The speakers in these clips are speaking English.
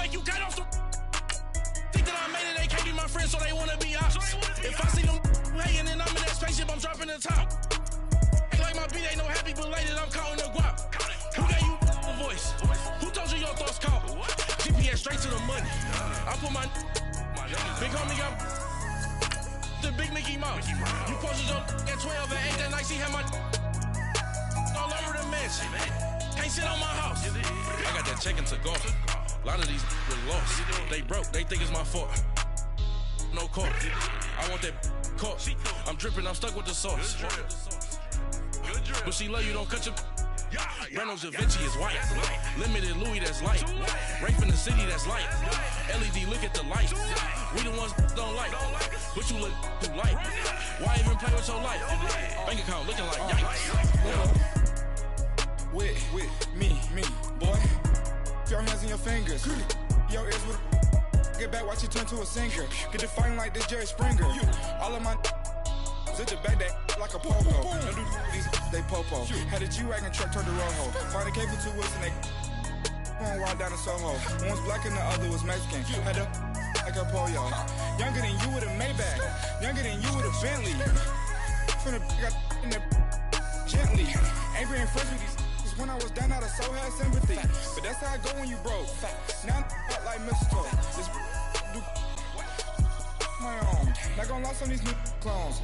make you cut off the. Think that I made it, they can't be my friends, so they wanna be ops. If I see them hating and I'm in that spaceship, I'm dropping the top. Ain't like my beat ain't no happy belated, I'm counting the guap. Who gave you a voice? Who told you your thoughts count? GPS straight to the money. I put my big homie got the big Mickey Mouse. You posted your at 12 and 8 that night, she had my all over the mansion. Can't sit on my house. I got that check-in to go. A lot of these were lost. They broke, they think it's my fault. No court. I want that court. I'm dripping, I'm stuck with the sauce. But she love you, don't cut your. Breno Javinci is white. Limited Louis, that's light. Rape in the city, that's light. LED, look at the light. We the ones don't like. But you look too light. Why even play with your life? Bank account looking like yikes. With me, boy. Your hands in your fingers. Your ears with get back, watch you turn to a singer. Get it fighting like this Jerry Springer. All of my sit the back that like a popo. No do these they popo. Had a G-Wagon truck turned to Rojo. Find a cable 2 wheels and they going wild down in Soho. One was black and the other was Mexican. Had a like a pollo. Younger than you with a Maybach. Younger than you with a Bentley. Finna got in the gently. Angry and friends with these. When I was down, I so had sympathy. But that's how I go when you broke. Now I'm like mistletoe. This do my own. Not gonna lie, some of these new clones.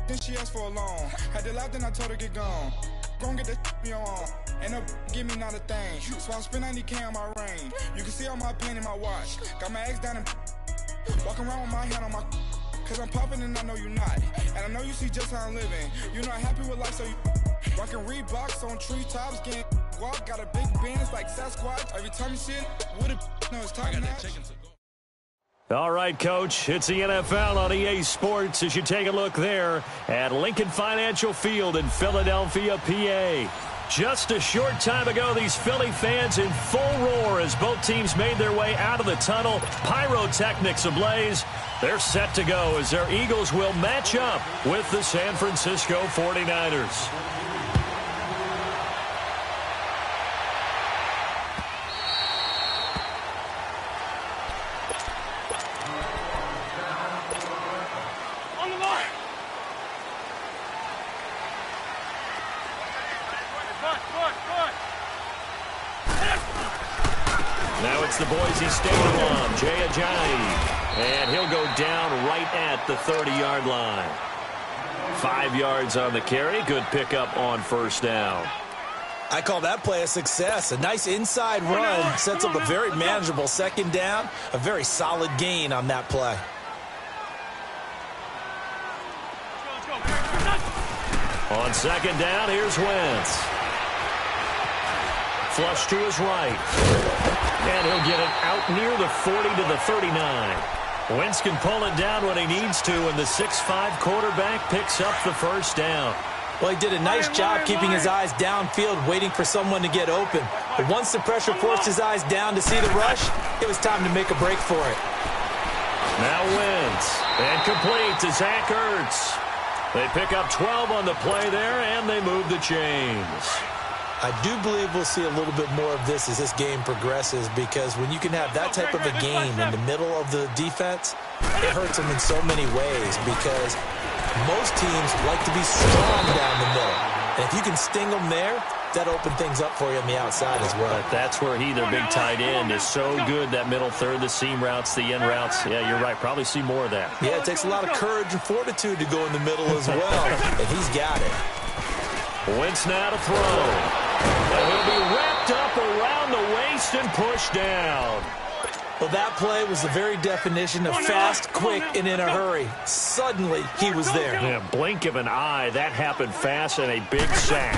Then she asked for a loan. Had to laugh, then I told her get gone. Gon' get that me on. Ain't no give me not a thing. So I spend 90K on my ring. You can see all my pain in my watch. Got my ex down and walking around with my hand on my. Cause I'm popping and I know you not. And I know you see just how I'm living. You're not happy with life, so you. Rockin' Reeboks on treetops, getting walk, got a big bands like Sasquatch. Every time you see it, what a no, it's time now. All right, Coach, it's the NFL on EA Sports as you take a look there at Lincoln Financial Field in Philadelphia, PA. Just a short time ago, these Philly fans in full roar as both teams made their way out of the tunnel. Pyrotechnics ablaze. They're set to go as their Eagles will match up with the San Francisco 49ers. Now it's the Boise State alum, Jay Ajayi, and he'll go down right at the 30-yard line. 5 yards on the carry. Good pickup on first down. I call that play a success. A nice inside run sets up a very manageable second down. A very solid gain on that play. On second down, here's Wentz. Flush to his right. And he'll get it out near the 40 to the 39. Wentz can pull it down when he needs to, and the 6'5" quarterback picks up the first down. Well, he did a nice job keeping his eyes downfield, waiting for someone to get open. But once the pressure forced his eyes down to see the rush, it was time to make a break for it. Now Wentz. And complete to Zach Ertz. They pick up 12 on the play there, and they move the chains. I do believe we'll see a little bit more of this as this game progresses, because when you can have that type of a game in the middle of the defense, it hurts them in so many ways, because most teams like to be strong down the middle. And if you can sting them there, that opens things up for you on the outside as well. But that's where their big tight end, is so good, that middle third, the seam routes, the end routes. Yeah, you're right. Probably see more of that. Yeah, it takes a lot of courage and fortitude to go in the middle as well, and he's got it. Wentz now to throw. And he'll be wrapped up around the waist and pushed down. Well, that play was the very definition of fast, quick, and in a hurry. Suddenly, he was there. Yeah, blink of an eye. That happened fast, and a big sack.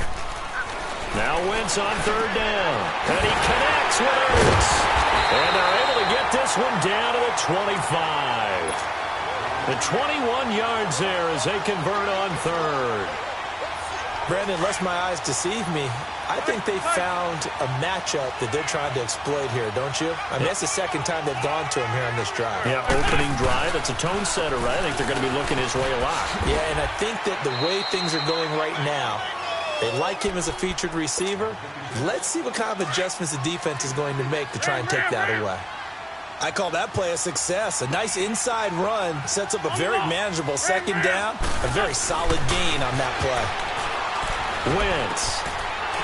Now Wentz on third down. And he connects with Ertz. And they're able to get this one down to the 25. The 21 yards there as they convert on third. Brandon, lest my eyes deceive me, I think they found a matchup that they're trying to exploit here, don't you? I mean, that's the second time they've gone to him here on this drive. Yeah, opening drive. It's a tone setter, right? I think they're going to be looking his way a lot. Yeah, and I think that the way things are going right now, they like him as a featured receiver. Let's see what kind of adjustments the defense is going to make to try and take that away. I call that play a success. A nice inside run sets up a very manageable second down. A very solid gain on that play. Wentz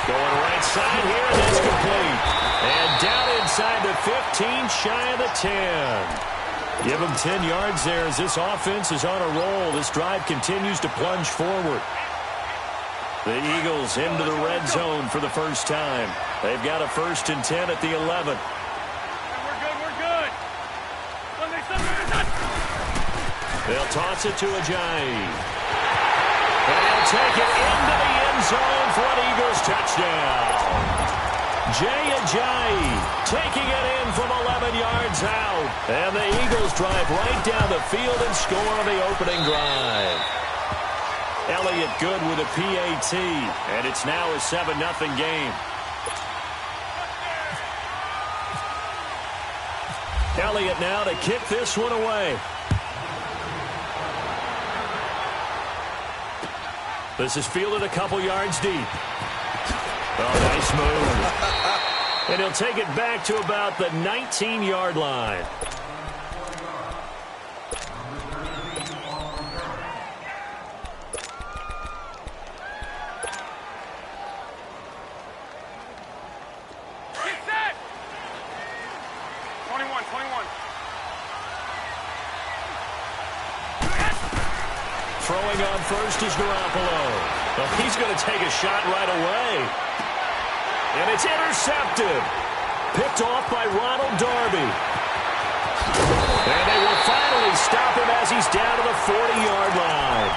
going right side here, and that's complete. And down inside the 15, shy of the 10. Give him 10 yards there as this offense is on a roll. This drive continues to plunge forward. The Eagles into the red zone for the first time. They've got a 1st and 10 at the 11. They'll toss it to Ajayi. And he'll take it into the end zone for an Eagles touchdown. Jay Ajayi taking it in from 11 yards out. And the Eagles drive right down the field and score on the opening drive. Elliott good with a PAT. And it's now a 7-0 game. Elliott now to kick this one away. This is fielded a couple yards deep. Oh, nice move. And he'll take it back to about the 19-yard line. Throwing on first is Garoppolo. Well, he's going to take a shot right away. And it's intercepted. Picked off by Ronald Darby. And they will finally stop him as he's down to the 40-yard line.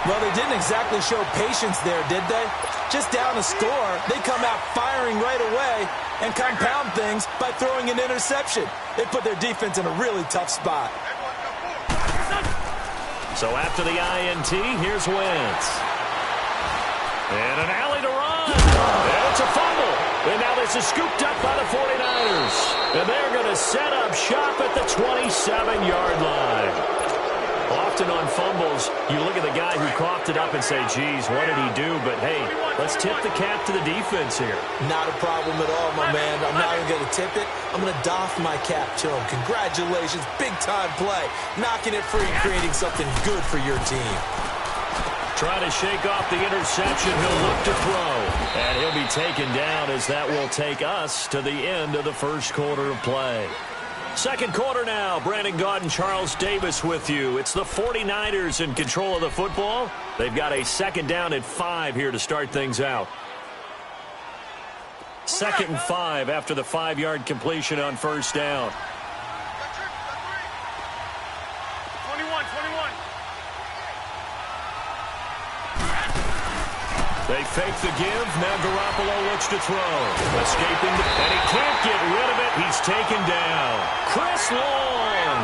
Well, they didn't exactly show patience there, did they? Just down a score, they come out firing right away and compound things by throwing an interception. They put their defense in a really tough spot. So after the INT, here's Wentz. And an alley to run. And it's a fumble. And now this is scooped up by the 49ers. And they're going to set up shop at the 27-yard line. Often on fumbles, you look at the guy who coughed it up and say, geez, what did he do? But, hey, let's tip the cap to the defense here. Not a problem at all, my man. I'm not even going to tip it. I'm going to doff my cap to him. Congratulations, big-time play. Knocking it free, creating something good for your team. Trying to shake off the interception. He'll look to throw. And he'll be taken down as that will take us to the end of the first quarter of play. Second quarter now. Brandon Gaudin and Charles Davis with you. It's the 49ers in control of the football. They've got a second down at 5 here to start things out. 2nd and 5 after the 5-yard completion on first down. 21. They fake the give. Now Garoppolo looks to throw. Escaping, and he can't get rid of it. He's taken down. Chris Long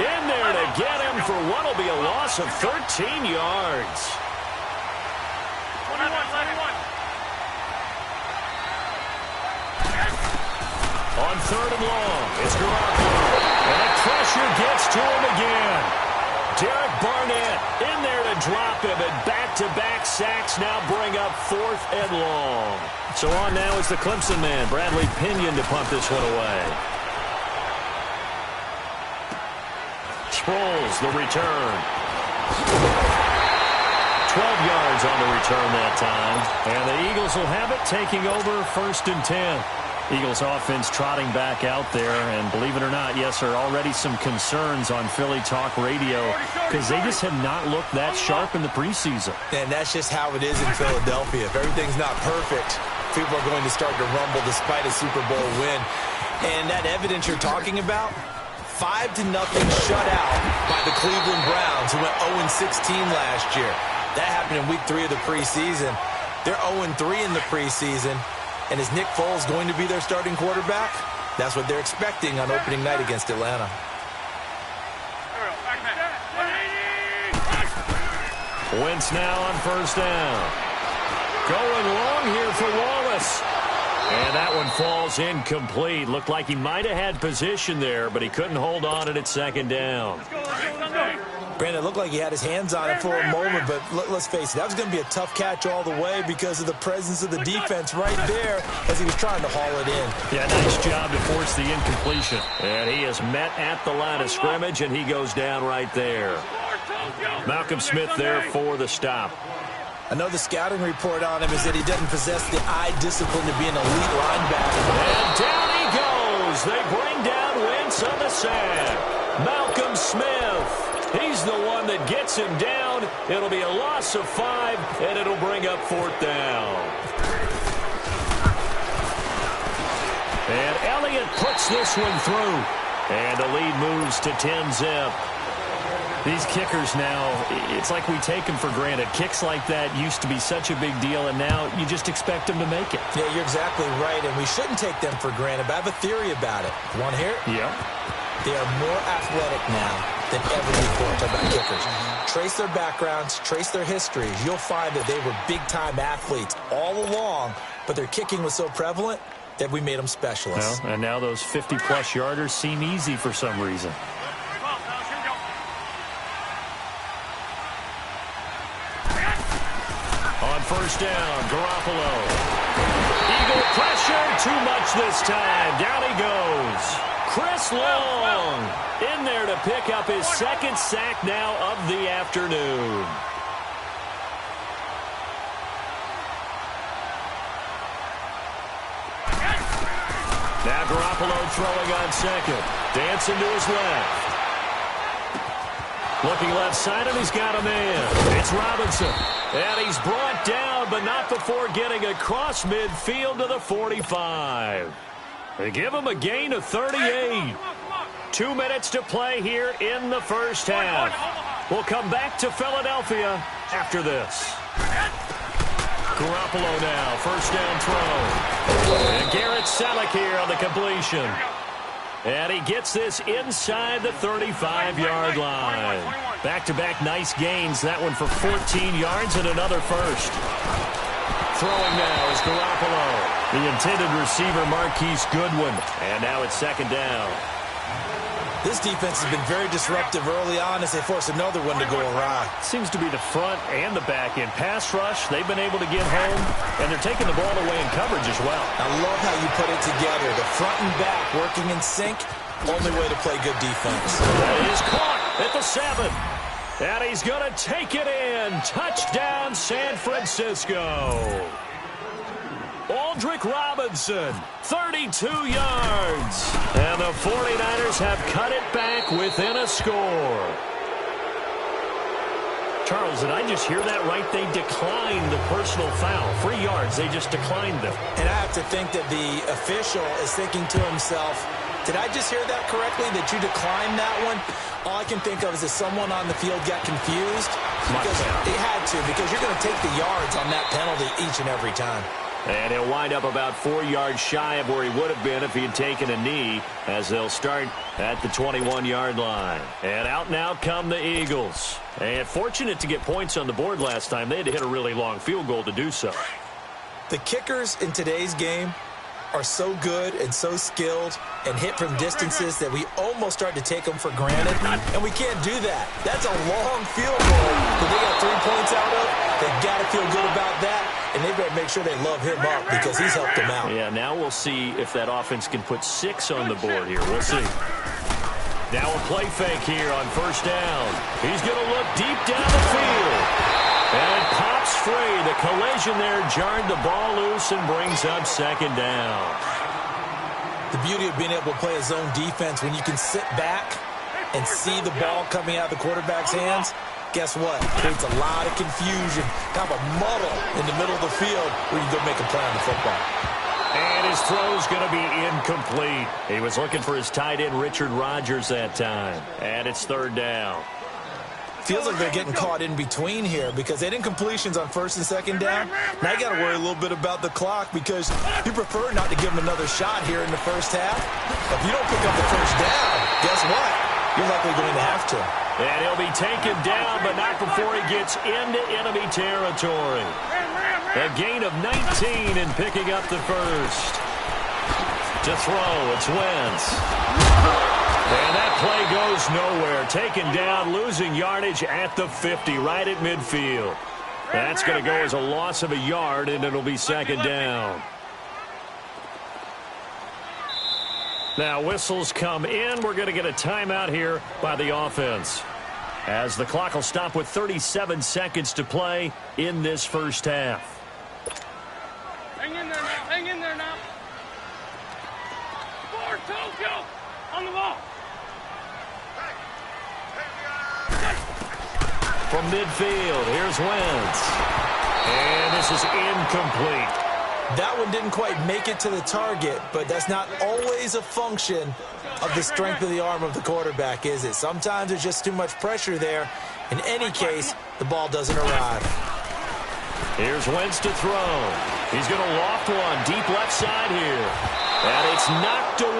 in there to get him for what will be a loss of 13 yards. 21. On 3rd and long, it's Garoppolo. And the pressure gets to him again. Derek Barnett in there to drop him, and back-to-back sacks now bring up 4th and long. So on now is the Clemson man, Bradley Pinion, to punt this one away. Sproles, the return. 12 yards on the return that time. And the Eagles will have it, taking over 1st and 10. Eagles offense trotting back out there, and believe it or not, yes, there are already some concerns on Philly Talk Radio because they just have not looked that sharp in the preseason. And that's just how it is in Philadelphia. If everything's not perfect, people are going to start to rumble despite a Super Bowl win. And that evidence you're talking about, 5-0 shutout by the Cleveland Browns, who went 0-16 last year. That happened in week 3 of the preseason. They're 0-3 in the preseason. And is Nick Foles going to be their starting quarterback? That's what they're expecting on opening night against Atlanta. Wentz now on first down. Going long here for Wallace. And that one falls incomplete. Looked like he might have had position there, but he couldn't hold on at 2nd down. Granted, it looked like he had his hands on it for a moment, but let's face it, that was going to be a tough catch all the way because of the presence of the defense right there as he was trying to haul it in. Yeah, nice job to force the incompletion. And he is met at the line of scrimmage, and he goes down right there. Malcolm Smith there for the stop. I know the scouting report on him is that he doesn't possess the eye discipline to be an elite linebacker. And down he goes. They bring down Wentz on the sack. Malcolm Smith. He's the one that gets him down. It'll be a loss of 5, and it'll bring up 4th down. And Elliott puts this one through. And the lead moves to 10-zip. These kickers now, it's like we take them for granted. Kicks like that used to be such a big deal, and now you just expect them to make it. Yeah, you're exactly right, and we shouldn't take them for granted, but I have a theory about it. You want to hear it? Yeah. They are more athletic now than ever before. Talk about kickers. Trace their backgrounds, trace their histories. You'll find that they were big-time athletes all along, but their kicking was so prevalent that we made them specialists. Well, and now those 50-plus yarders seem easy for some reason. On first down, Garoppolo. Eagle pressure, too much this time. Down he goes. Chris Long in there to pick up his 2nd sack now of the afternoon. Now Garoppolo throwing on 2nd. Dancing to his left. Looking left side, and he's got a man. It's Robinson. And he's brought down, but not before getting across midfield to the 45. They give him a gain of 38. 2 minutes to play here in the first half. We'll come back to Philadelphia after this. Garoppolo now, first down throw. And Garrett Selleck here on the completion. And he gets this inside the 35-yard line. Back-to-back nice gains. That one for 14 yards and another first. Throwing now is Garoppolo. The intended receiver, Marquise Goodwin. And now it's 2nd down. This defense has been very disruptive early on as they force another one to go awry. Seems to be the front and the back end. Pass rush, they've been able to get home, and they're taking the ball away in coverage as well. I love how you put it together. The front and back working in sync, only way to play good defense. That is caught at the 7. And he's going to take it in. Touchdown, San Francisco. Aldrick Robinson, 32 yards. And the 49ers have cut it back within a score. Charles, did I just hear that right? They declined the personal foul. 3 yards, they just declined them. And I have to think that the official is thinking to himself, did I just hear that correctly, that you declined that one? All I can think of is that someone on the field got confused. Because they had to, because you're going to take the yards on that penalty each and every time. And he'll wind up about 4 yards shy of where he would have been if he had taken a knee, as they'll start at the 21-yard line. And out now come the Eagles. And fortunate to get points on the board last time. They had to hit a really long field goal to do so. The kickers in today's game are so good and so skilled and hit from distances that we almost start to take them for granted. And we can't do that. That's a long field goal that they got 3 points out of. They've got to feel good about that. And they better make sure they love him up because he's helped them out. Yeah, now we'll see if that offense can put 6 on the board here. We'll see. Now a play fake here on first down. He's going to look deep down the field. And it pops free. The collision there jarred the ball loose and brings up 2nd down. The beauty of being able to play a zone defense when you can sit back and see the ball coming out of the quarterback's hands, guess what? Creates a lot of confusion, kind of a muddle in the middle of the field where you go make a play on the football. And his throw's going to be incomplete. He was looking for his tight end, Richard Rodgers, that time. And it's 3rd down. Feels like they're getting caught in between here because they had incompletions on 1st and 2nd down. Now you got to worry a little bit about the clock because you prefer not to give them another shot here in the first half. If you don't pick up the first down, guess what? You're likely going to have to. And he'll be taken down, but not before he gets into enemy territory. A gain of 19 and picking up the first. To throw, it's Wentz. And that play goes nowhere. Taken down, losing yardage at the 50, right at midfield. That's going to go as a loss of a yard, and it'll be second down. Now whistles come in. We're going to get a timeout here by the offense, as the clock will stop with 37 seconds to play in this first half. Hang in there now. Hang in there now. For Tokyo on the ball. From midfield, here's Wentz. And this is incomplete. That one didn't quite make it to the target, but that's not always a function of the strength of the arm of the quarterback, is it? Sometimes there's just too much pressure there. In any case, the ball doesn't arrive. Here's Wentz to throw. He's going to loft one deep left side here. And it's knocked away.